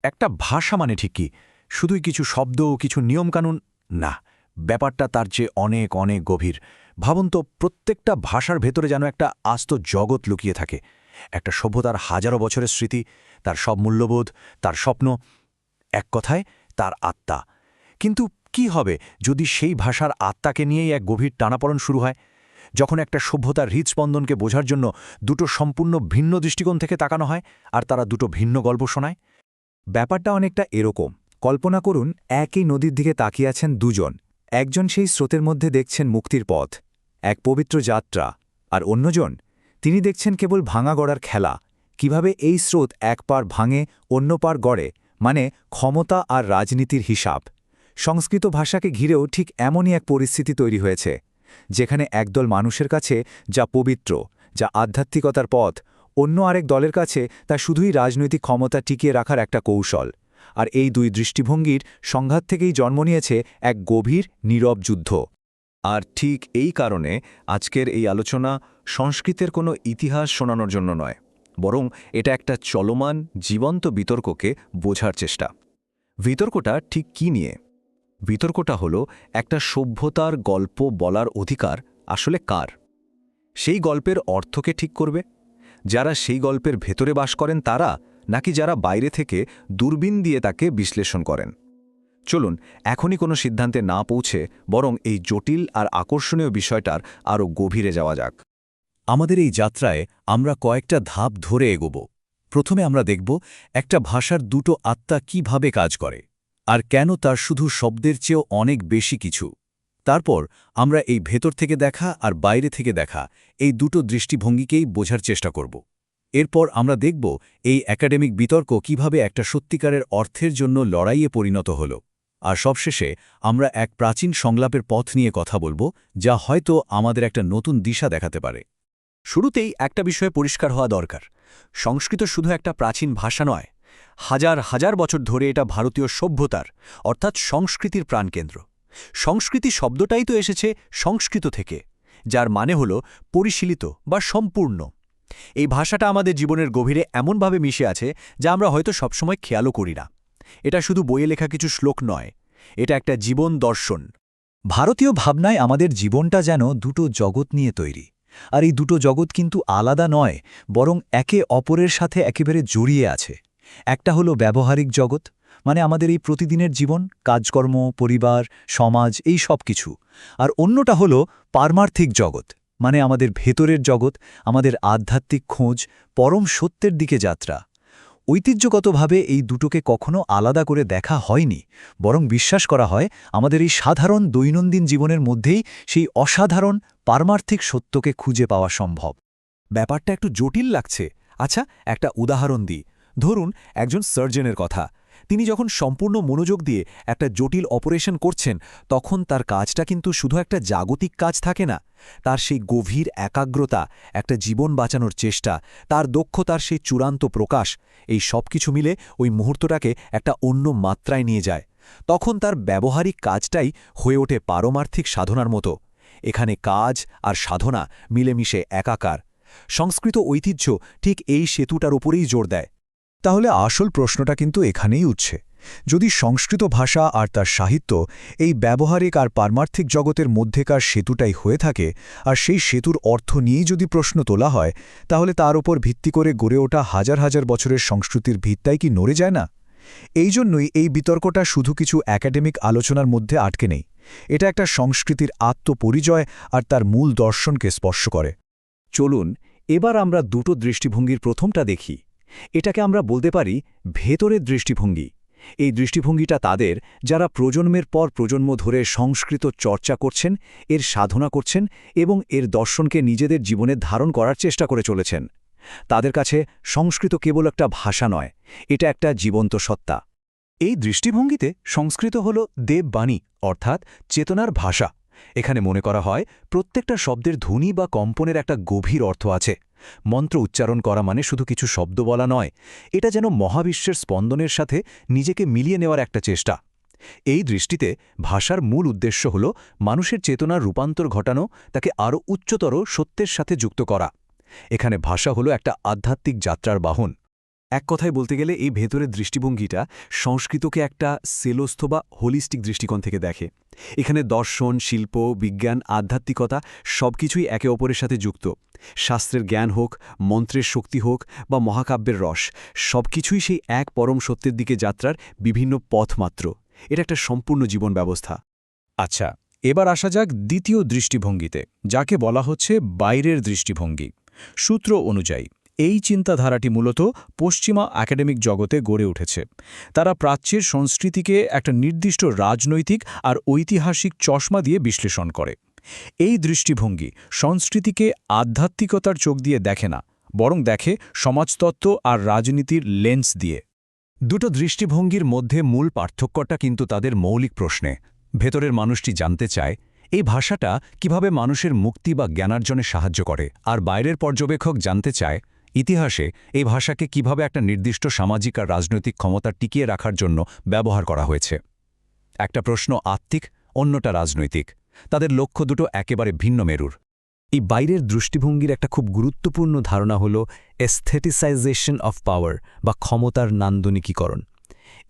একটা ভাষা মানে ঠিক কি শুধুই কিছু শব্দ ও কিছু নিয়মকানুন? না, ব্যাপারটা তার চেয়ে অনেক অনেক গভীর। ভাবুন তো, প্রত্যেকটা ভাষার ভেতরে যেন একটা আস্ত জগৎ লুকিয়ে থাকে। একটা সভ্যতার হাজারো বছরের স্মৃতি, তার সব মূল্যবোধ, তার স্বপ্ন, এক কথায় তার আত্মা। কিন্তু কি হবে যদি সেই ভাষার আত্মাকে নিয়েই এক গভীর টানাপড়ন শুরু হয়? যখন একটা সভ্যতার হৃদস্পন্দনকে বোঝার জন্য দুটো সম্পূর্ণ ভিন্ন দৃষ্টিকোণ থেকে তাকানো হয়, আর তারা দুটো ভিন্ন গল্প শোনায়। ব্যাপারটা অনেকটা এরকম। কল্পনা করুন, একই নদীর দিকে তাকিয়ে আছেন দুজন। একজন সেই স্রোতের মধ্যে দেখছেন মুক্তির পথ, এক পবিত্র যাত্রা। আর অন্যজন, তিনি দেখছেন কেবল ভাঙা গড়ার খেলা, কিভাবে এই স্রোত এক পার ভাঙে অন্য পার গড়ে, মানে ক্ষমতা আর রাজনীতির হিসাব। সংস্কৃত ভাষাকে ঘিরেও ঠিক এমনই এক পরিস্থিতি তৈরি হয়েছে, যেখানে একদল মানুষের কাছে যা পবিত্র, যা আধ্যাত্মিকতার পথ, অন্য আরেক দলের কাছে তা শুধুই রাজনৈতিক ক্ষমতা টিকিয়ে রাখার একটা কৌশল। আর এই দুই দৃষ্টিভঙ্গির সংঘাত থেকেই জন্ম নিয়েছে এক গভীর নীরব যুদ্ধ। আর ঠিক এই কারণে আজকের এই আলোচনা সংস্কৃতের কোনো ইতিহাস শোনানোর জন্য নয়, বরং এটা একটা চলমান জীবন্ত বিতর্ককে বোঝার চেষ্টা। বিতর্কটা ঠিক কী নিয়ে? বিতর্কটা হলো একটা সভ্যতার গল্প বলার অধিকার আসলে কার। সেই গল্পের অর্থকে ঠিক করবে যারা সেই গল্পের ভেতরে বাস করেন তারা, নাকি যারা বাইরে থেকে দূরবীন দিয়ে তাকে বিশ্লেষণ করেন? চলুন এখনই কোনো সিদ্ধান্তে না পৌঁছে বরং এই জটিল আর আকর্ষণীয় বিষয়টার আরও গভীরে যাওয়া যাক। আমাদের এই যাত্রায় আমরা কয়েকটা ধাপ ধরে এগোব। প্রথমে আমরা দেখব একটা ভাষার দুটো আত্মা কিভাবে কাজ করে, আর কেন তার শুধু শব্দের চেয়েও অনেক বেশি কিছু। তারপর আমরা এই ভেতর থেকে দেখা আর বাইরে থেকে দেখা এই দুটো দৃষ্টিভঙ্গিকেই বোঝার চেষ্টা করব। এরপর আমরা দেখব এই একাডেমিক বিতর্ক কিভাবে একটা সত্যিকারের অর্থের জন্য লড়াইয়ে পরিণত হল। আর সবশেষে আমরা এক প্রাচীন সংলাপের পথ নিয়ে কথা বলব, যা হয়তো আমাদের একটা নতুন দিশা দেখাতে পারে। শুরুতেই একটা বিষয়ে পরিষ্কার হওয়া দরকার। সংস্কৃত শুধু একটা প্রাচীন ভাষা নয়, হাজার হাজার বছর ধরে এটা ভারতীয় সভ্যতার, অর্থাৎ সংস্কৃতির প্রাণকেন্দ্র। সংস্কৃতি শব্দটাই তো এসেছে সংস্কৃত থেকে, যার মানে হল পরিশীলিত বা সম্পূর্ণ। এই ভাষাটা আমাদের জীবনের গভীরে এমনভাবে মিশে আছে যা আমরা হয়তো সবসময় খেয়ালও করি না। এটা শুধু বইয়ে লেখা কিছু শ্লোক নয়, এটা একটা জীবন দর্শন। ভারতীয় ভাবনায় আমাদের জীবনটা যেন দুটো জগৎ নিয়ে তৈরি। আর এই দুটো জগৎ কিন্তু আলাদা নয়, বরং একে অপরের সাথে একেবারে জড়িয়ে আছে। একটা হলো ব্যবহারিক জগৎ, মানে আমাদের এই প্রতিদিনের জীবন, কাজকর্ম, পরিবার, সমাজ, এই সব কিছু। আর অন্যটা হলো পারমার্থিক জগৎ, মানে আমাদের ভেতরের জগৎ, আমাদের আধ্যাত্মিক খোঁজ, পরম সত্যের দিকে যাত্রা। ঐতিহ্যগতভাবে এই দুটোকে কখনো আলাদা করে দেখা হয়নি, বরং বিশ্বাস করা হয় আমাদের এই সাধারণ দৈনন্দিন জীবনের মধ্যেই সেই অসাধারণ পারমার্থিক সত্যকে খুঁজে পাওয়া সম্ভব। ব্যাপারটা একটু জটিল লাগছে। আচ্ছা, একটা উদাহরণ দিই। ধরুন একজন সার্জনের কথা। তিনি যখন সম্পূর্ণ মনোযোগ দিয়ে একটা জটিল অপারেশন করছেন, তখন তার কাজটা কিন্তু শুধু একটা জাগতিক কাজ থাকে না। তার সেই গভীর একাগ্রতা, একটা জীবন বাঁচানোর চেষ্টা, তার দক্ষতার সেই চূড়ান্ত প্রকাশ, এই সব কিছু মিলে ওই মুহূর্তটাকে একটা অন্য মাত্রায় নিয়ে যায়। তখন তার ব্যবহারিক কাজটাই হয়ে ওঠে পারমার্থিক সাধনার মতো। এখানে কাজ আর সাধনা মিলেমিশে একাকার। সংস্কৃত ঐতিহ্য ঠিক এই সেতুটার উপরেই জোর দেয়। তাহলে আসল প্রশ্নটা কিন্তু এখানেই উঠছে। যদি সংস্কৃত ভাষা আর তার সাহিত্য এই ব্যবহারিক আর পারমার্থিক জগতের মধ্যেকার সেতুটাই হয়ে থাকে, আর সেই সেতুর অর্থ নিয়েই যদি প্রশ্ন তোলা হয়, তাহলে তার ওপর ভিত্তি করে গড়ে ওঠা হাজার হাজার বছরের সংস্কৃতির ভিত্তাই কি নড়ে যায় না? এই জন্যই এই বিতর্কটা শুধু কিছু একাডেমিক আলোচনার মধ্যে আটকে নেই। এটা একটা সংস্কৃতির আত্মপরিচয় আর তার মূল দর্শনকে স্পর্শ করে। চলুন এবার আমরা দুটো দৃষ্টিভঙ্গির প্রথমটা দেখি। এটাকে আমরা বলতে পারি ভেতরের দৃষ্টিভঙ্গি। এই দৃষ্টিভঙ্গিটা তাদের, যারা প্রজন্মের পর প্রজন্ম ধরে সংস্কৃত চর্চা করছেন, এর সাধনা করছেন এবং এর দর্শনকে নিজেদের জীবনে ধারণ করার চেষ্টা করে চলেছেন। তাদের কাছে সংস্কৃত কেবল একটা ভাষা নয়, এটা একটা জীবন্ত সত্তা। এই দৃষ্টিভঙ্গিতে সংস্কৃত হল দেববাণী, অর্থাৎ চেতনার ভাষা। এখানে মনে করা হয় প্রত্যেকটা শব্দের ধ্বনি বা কম্পনের একটা গভীর অর্থ আছে। মন্ত্র উচ্চারণ করা মানে শুধু কিছু শব্দ বলা নয়, এটা যেন মহাবিশ্বের স্পন্দনের সাথে নিজেকে মিলিয়ে নেওয়ার একটা চেষ্টা। এই দৃষ্টিতে ভাষার মূল উদ্দেশ্য হল মানুষের চেতনার রূপান্তর ঘটানো, তাকে আরও উচ্চতর সত্যের সাথে যুক্ত করা। এখানে ভাষা হলো একটা আধ্যাত্মিক যাত্রার বাহন। এক কথায় বলতে গেলে এই ভেতরের দৃষ্টিভঙ্গিটা সংস্কৃতকে একটা সেলস্থ বা হোলিস্টিক দৃষ্টিকোণ থেকে দেখে। এখানে দর্শন, শিল্প, বিজ্ঞান, আধ্যাত্মিকতা সবকিছুই একে অপরের সাথে যুক্ত। শাস্ত্রের জ্ঞান হোক, মন্ত্রের শক্তি হোক বা মহাকাব্যের রস, সবকিছুই সেই এক পরম সত্যের দিকে যাত্রার বিভিন্ন পথ মাত্র। এটা একটা সম্পূর্ণ জীবন ব্যবস্থা। আচ্ছা, এবার আসা যাক দ্বিতীয় দৃষ্টিভঙ্গিতে, যাকে বলা হচ্ছে বাইরের দৃষ্টিভঙ্গি। সূত্র অনুযায়ী এই চিন্তাধারাটি মূলত পশ্চিমা একাডেমিক জগতে গড়ে উঠেছে। তারা প্রাচ্যের সংস্কৃতিকে একটা নির্দিষ্ট রাজনৈতিক আর ঐতিহাসিক চশমা দিয়ে বিশ্লেষণ করে। এই দৃষ্টিভঙ্গি সংস্কৃতিকে আধ্যাত্মিকতার চোখ দিয়ে দেখে না, বরং দেখে সমাজতত্ত্ব আর রাজনীতির লেন্স দিয়ে। দুটো দৃষ্টিভঙ্গির মধ্যে মূল পার্থক্যটা কিন্তু তাদের মৌলিক প্রশ্নে। ভেতরের মানুষটি জানতে চায় এই ভাষাটা কিভাবে মানুষের মুক্তি বা জ্ঞানার্জনে সাহায্য করে, আর বাইরের পর্যবেক্ষক জানতে চায় ইতিহাসে এই ভাষাকে কিভাবে একটা নির্দিষ্ট সামাজিক আর রাজনৈতিক ক্ষমতা টিকিয়ে রাখার জন্য ব্যবহার করা হয়েছে। একটা প্রশ্ন আত্মিক, অন্যটা রাজনৈতিক। তাদের লক্ষ্য দুটো একেবারে ভিন্ন মেরুর। এই বাইরের দৃষ্টিভঙ্গির একটা খুব গুরুত্বপূর্ণ ধারণা হল এস্থেটিসাইজেশন অফ পাওয়ার বা ক্ষমতার নান্দনিকীকরণ।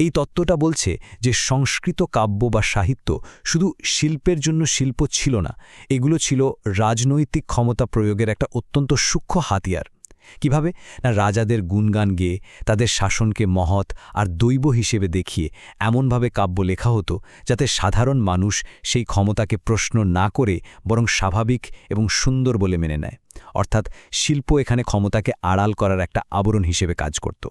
এই তত্ত্বটা বলছে যে সংস্কৃত কাব্য বা সাহিত্য শুধু শিল্পের জন্য শিল্প ছিল না, এগুলো ছিল রাজনৈতিক ক্ষমতা প্রয়োগের একটা অত্যন্ত সূক্ষ্ম হাতিয়ার। কিভাবে না, রাজাদের গুণগান গেয়ে তাদের শাসনকে মহৎ আর দৈব হিসেবে দেখিয়ে এমনভাবে কাব্য লেখা হতো যাতে সাধারণ মানুষ সেই ক্ষমতাকে প্রশ্ন না করে বরং স্বাভাবিক এবং সুন্দর বলে মেনে নেয়। অর্থাৎ শিল্প এখানে ক্ষমতাকে আড়াল করার একটা আবরণ হিসেবে কাজ করত।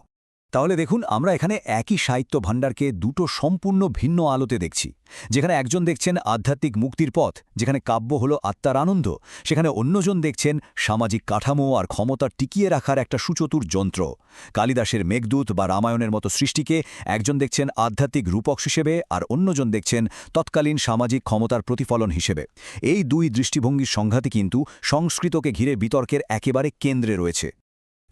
তাহলে দেখুন, আমরা এখানে একই সাহিত্য ভাণ্ডারকে দুটো সম্পূর্ণ ভিন্ন আলোতে দেখছি। যেখানে একজন দেখছেন আধ্যাত্মিক মুক্তির পথ, যেখানে কাব্য হলো আত্মার আনন্দ, সেখানে অন্যজন দেখছেন সামাজিক কাঠামো আর ক্ষমতা টিকিয়ে রাখার একটা সুচতুর যন্ত্র। কালিদাসের মেঘদূত বা রামায়ণের মতো সৃষ্টিকে একজন দেখছেন আধ্যাত্মিক রূপক হিসেবে, আর অন্যজন দেখছেন তৎকালীন সামাজিক ক্ষমতার প্রতিফলন হিসেবে। এই দুই দৃষ্টিভঙ্গির সংঘাতই কিন্তু সংস্কৃতকে ঘিরে বিতর্কের একেবারে কেন্দ্রে রয়েছে।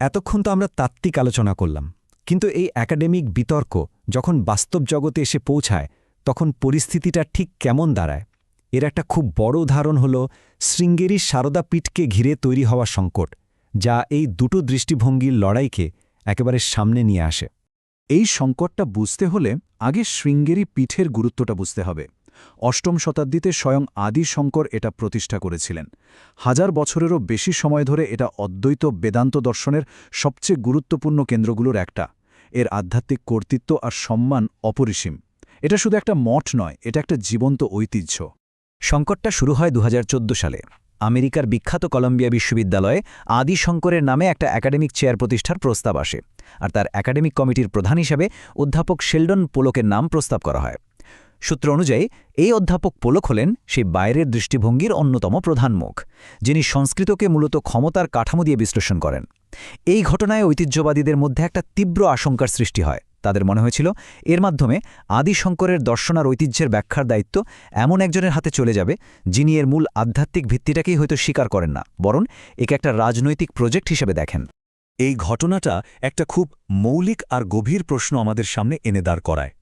এতক্ষণ তো আমরা তাত্ত্বিক আলোচনা করলাম, কিন্তু এই একাডেমিক বিতর্ক যখন বাস্তব জগতে এসে পৌঁছায় তখন পরিস্থিতিটা ঠিক কেমন দাঁড়ায়? এর একটা খুব বড় উদাহরণ হল শৃঙ্গেরি সারদা পীঠকে ঘিরে তৈরি হওয়া সংকট, যা এই দুটো দৃষ্টিভঙ্গির লড়াইকে একেবারে সামনে নিয়ে আসে। এই সংকটটা বুঝতে হলে আগে শৃঙ্গেরি পীঠের গুরুত্বটা বুঝতে হবে। অষ্টম শতাব্দীতে স্বয়ং আদি শঙ্কর এটা প্রতিষ্ঠা করেছিলেন। 1000 বছরেরও বেশি সময় ধরে এটা অদ্বৈত বেদান্ত দর্শনের সবচেয়ে গুরুত্বপূর্ণ কেন্দ্রগুলোর একটা। এর আধ্যাত্মিক কর্তৃত্ব আর সম্মান অপরিসীম। এটা শুধু একটা মঠ নয়, এটা একটা জীবন্ত ঐতিহ্য। সংকটটা শুরু হয় 2014 সালে। আমেরিকার বিখ্যাত কলম্বিয়া বিশ্ববিদ্যালয়ে আদি শঙ্করের নামে একটা একাডেমিক চেয়ার প্রতিষ্ঠার প্রস্তাব আসে, আর তার একাডেমিক কমিটির প্রধান হিসেবে অধ্যাপক শেলডন পোলকের নাম প্রস্তাব করা হয়। সূত্র অনুযায়ী এই অধ্যাপক পোলক হলেন সেই বাইরের দৃষ্টিভঙ্গির অন্যতম প্রধান মুখ, যিনি সংস্কৃতকে মূলত ক্ষমতার কাঠামো দিয়ে বিশ্লেষণ করেন। এই ঘটনায় ঐতিহ্যবাদীদের মধ্যে একটা তীব্র আশঙ্কার সৃষ্টি হয়। তাদের মনে হয়েছিল এর মাধ্যমে আদি শঙ্করের দর্শন আর ঐতিহ্যের ব্যাখ্যার দায়িত্ব এমন একজনের হাতে চলে যাবে, যিনি এর মূল আধ্যাত্মিক ভিত্তিটাকেই হয়তো স্বীকার করেন না, বরং একে একটা রাজনৈতিক প্রজেক্ট হিসেবে দেখেন। এই ঘটনাটা একটা খুব মৌলিক আর গভীর প্রশ্ন আমাদের সামনে এনে দাঁড় করায়।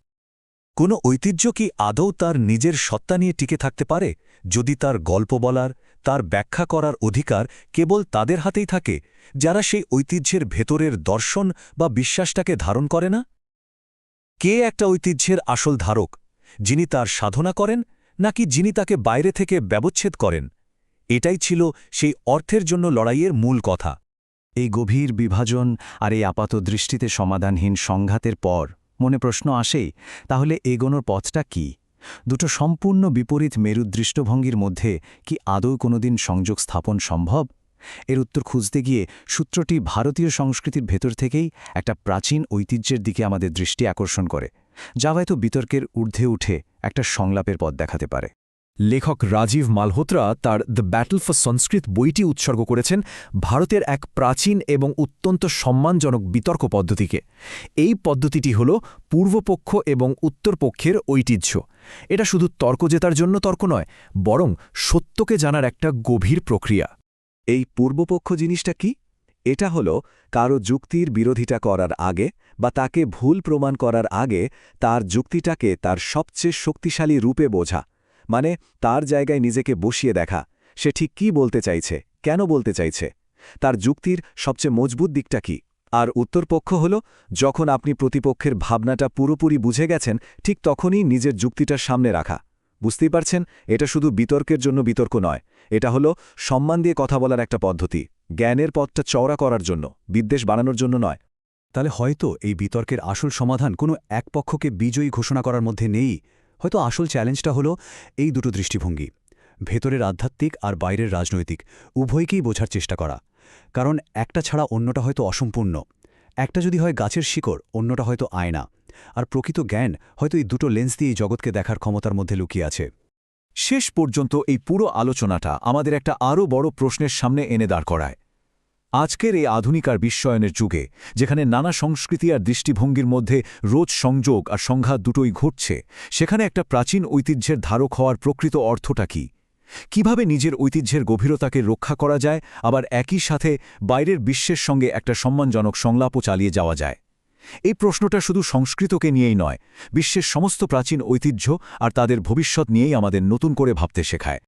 কোনো ঐতিহ্য কি আদৌ তার নিজের সত্তা নিয়ে টিকে থাকতে পারে, যদি তার গল্প বলার, তার ব্যাখ্যা করার অধিকার কেবল তাদের হাতেই থাকে, যারা সেই ঐতিহ্যের ভেতরের দর্শন বা বিশ্বাসটাকে ধারণ করে না? কে একটা ঐতিহ্যের আসল ধারক, যিনি তার সাধনা করেন নাকি যিনি তাকে বাইরে থেকে ব্যবচ্ছেদ করেন? এটাই ছিল সেই অর্থের জন্য লড়াইয়ের মূল কথা। এই গভীর বিভাজন আর এই আপাত দৃষ্টিতে সমাধানহীন সংঘাতের পর মনে প্রশ্ন আসেই, তাহলে এগোনোর পথটা কি? দুটো সম্পূর্ণ বিপরীত মেরুদৃষ্টভঙ্গির মধ্যে কি আদৌ কোনোদিন সংযোগ স্থাপন সম্ভব? এর উত্তর খুঁজতে গিয়ে সূত্রটি ভারতীয় সংস্কৃতির ভেতর থেকেই একটা প্রাচীন ঐতিহ্যের দিকে আমাদের দৃষ্টি আকর্ষণ করে, যা হয়তো বিতর্কের ঊর্ধ্বে উঠে একটা সংলাপের পথ দেখাতে পারে। লেখক রাজীব মালহোত্রা তার দ্য ব্যাটল ফর সংস্কৃত বইটি উৎসর্গ করেছেন ভারতের এক প্রাচীন এবং অত্যন্ত সম্মানজনক বিতর্ক পদ্ধতিকে। এই পদ্ধতিটি হল পূর্বপক্ষ এবং উত্তরপক্ষের ঐতিহ্য। এটা শুধু তর্ক জেতার জন্য তর্ক নয়, বরং সত্যকে জানার একটা গভীর প্রক্রিয়া। এই পূর্বপক্ষ জিনিসটা কি? এটা হল কারো যুক্তির বিরোধিতা করার আগে বা তাকে ভুল প্রমাণ করার আগে তার যুক্তিটাকে তার সবচেয়ে শক্তিশালী রূপে বোঝা, মানে তার জায়গায় নিজেকে বসিয়ে দেখা। সে ঠিক কী বলতে চাইছে, কেন বলতে চাইছে, তার যুক্তির সবচেয়ে মজবুত দিকটা কি, আর উত্তরপক্ষ হল যখন আপনি প্রতিপক্ষের ভাবনাটা পুরোপুরি বুঝে গেছেন ঠিক তখনই নিজের যুক্তিটার সামনে রাখা। বুঝতেই পারছেন, এটা শুধু বিতর্কের জন্য বিতর্ক নয়, এটা হলো সম্মান দিয়ে কথা বলার একটা পদ্ধতি, জ্ঞানের পথটা চওড়া করার জন্য, বিদ্বেষ বানানোর জন্য নয়। তাহলে হয়তো এই বিতর্কের আসল সমাধান কোনো এক পক্ষকে বিজয়ী ঘোষণা করার মধ্যে নেই। হয়তো আসল চ্যালেঞ্জটা হলো এই দুটো দৃষ্টিভঙ্গি, ভেতরের আধ্যাত্মিক আর বাইরের রাজনৈতিক, উভয়কেই বোঝার চেষ্টা করা। কারণ একটা ছাড়া অন্যটা হয়তো অসম্পূর্ণ। একটা যদি হয় গাছের শিকড়, অন্যটা হয়তো আয়না। আর প্রকৃত জ্ঞান হয়তো এই দুটো লেন্স দিয়ে এই জগৎকে দেখার ক্ষমতার মধ্যে লুকিয়ে আছে। শেষ পর্যন্ত এই পুরো আলোচনাটা আমাদের একটা আরও বড় প্রশ্নের সামনে এনে দাঁড় করায়। আজকের এই আধুনিক আর বিশ্বায়নের যুগে, যেখানে নানা সংস্কৃতি আর দৃষ্টিভঙ্গির মধ্যে রোজ সংযোগ আর সংঘাত দুটোই ঘটছে, সেখানে একটা প্রাচীন ঐতিহ্যের ধারক হওয়ার প্রকৃত অর্থটা কী? কিভাবে নিজের ঐতিহ্যের গভীরতাকে রক্ষা করা যায়, আবার একই সাথে বাইরের বিশ্বের সঙ্গে একটা সম্মানজনক সংলাপও চালিয়ে যাওয়া যায়? এই প্রশ্নটা শুধু সংস্কৃতকে নিয়েই নয়, বিশ্বের সমস্ত প্রাচীন ঐতিহ্য আর তাদের ভবিষ্যৎ নিয়েই আমাদের নতুন করে ভাবতে শেখায়।